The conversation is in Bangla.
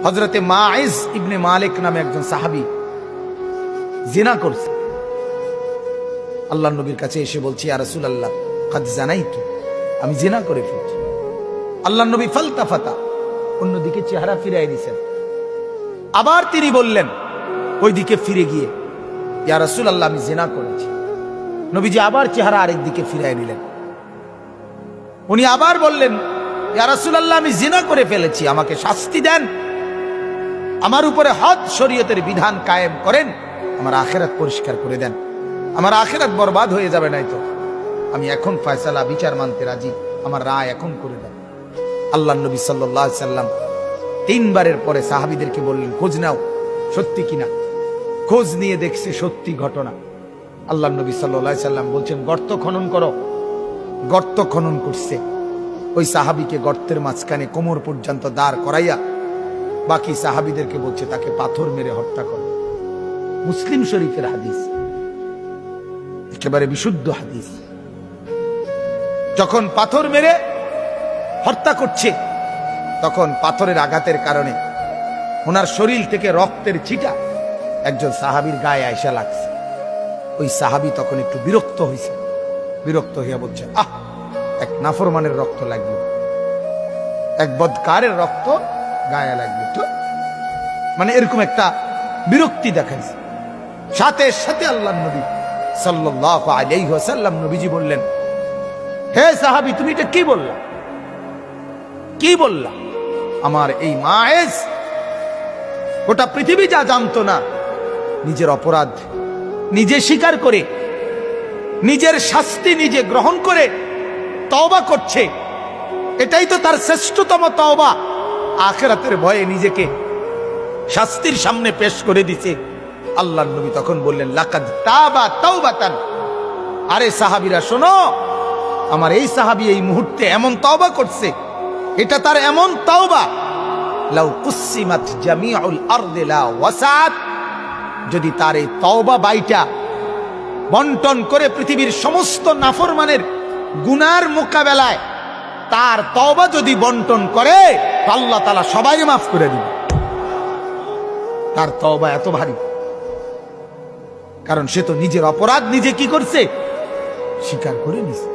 হযরতে মাইজ ইবনে মালিক নামে একজন সাহাবী জিনা করছে। আল্লাহর নবীর কাছে এসে বলছি, ইয়া রাসূলুল্লাহ কাদ জানাইতু, আমি জিনা করে ফেলেছি। আল্লাহর নবী ফালতাফাতা, অন্যদিকে চেহারা ফিরাই দিয়েছেন। আবার তিনি বললেন ওইদিকে ফিরে গিয়ে, ইয়া রাসূলুল্লাহ আমি জিনা করেছি। নবীজি আবার চেহারা আরেক দিকে ফিরাই নিলেন। উনি আবার বললেন, ইয়া রাসূলুল্লাহ আমি জিনা করে ফেলেছি, আমাকে শাস্তি দেন, আমার উপরে হদ শরীয়তের বিধান কায়েম করেন, আমার আখিরাত পরিষ্কার করে দেন, আমার আখিরাত বরবাদ হয়ে যাবে নাই তো। আমি এখন ফয়সালা বিচার মানতে রাজি, আমার রায় এখন করে দেন। আল্লাহর নবী সাল্লাল্লাহু আলাইহি সাল্লাম তিনবারের পরে সাহাবীদেরকে বললেন, খোঁজ নাও সত্যি কিনা। খোঁজ নিয়ে দেখছে সত্যি ঘটনা। আল্লাহর নবী সাল্লাল্লাহু আলাইহি সাল্লাম বলছেন, গর্ত খনন করো। গর্ত খনন করছে। ওই সাহাবীকে গর্তের মাঝখানে কোমর পর্যন্ত দাঁড় করাইয়া বাকি সাহাবীদেরকে বলছে তাকে পাথর মেরে হত্যা করো। মুসলিম শরীফের হাদিস, একেবারে বিশুদ্ধ হাদিস। যখন পাথর মেরে হত্যা করছে, তখন পাথরের আঘাতের কারণে ওনার শরীর থেকে রক্তের ছিটা একজন সাহাবীর গায়ে আইসা লাগছে। ওই সাহাবী তখন একটু বিরক্ত হয়েছে। বিরক্ত হইয়া বলছে, আহ, এক নাফরমানের রক্ত লাগলো, এক বদকারের রক্ত গায়ে লাগলো, তো মানে এরকম একটা বিরক্তি দেখাইছে। সাথে সাথে আল্লাহর নবী সাল্লাল্লাহু আলাইহি ওয়াসাল্লাম নবীজি বললেন, হে সাহাবী তুমি এটা কি বললা, কি বললা? আমার এই মায়েজ গোটা পৃথিবী যা জানতো না, নিজের অপরাধ নিজে স্বীকার করে, নিজের শাস্তি নিজে গ্রহণ করে তওবা করছে। এটাই তো তার শ্রেষ্ঠতম তওবা। আখিরাতের ভয়ে নিজেকে শাস্তির সামনে পেশ করে দিছে। আল্লাহর নবী তখন বললেন, লাকাদ তাবা তাওবাতান। আরে সাহাবীরা শোনো, আমার এই সাহাবী এই মুহূর্তে এমন তওবা করছে, এটা তার এমন তওবা, লাউ কুসিমাত জামিউল আরদি লা ওয়াসাত। যদি তার এই তওবা বাইটা বন্টন করে পৃথিবীর সমস্ত নাফরমানের গুনার মোকাবেলায় তার তওবা যদি বন্টন করে, আল্লাহ তাআলা সবাই মাফ করে দিবে। তার তওবা এত ভারী, কারণ সে তো নিজের অপরাধ নিজে কি করছে, স্বীকার করে নিছে।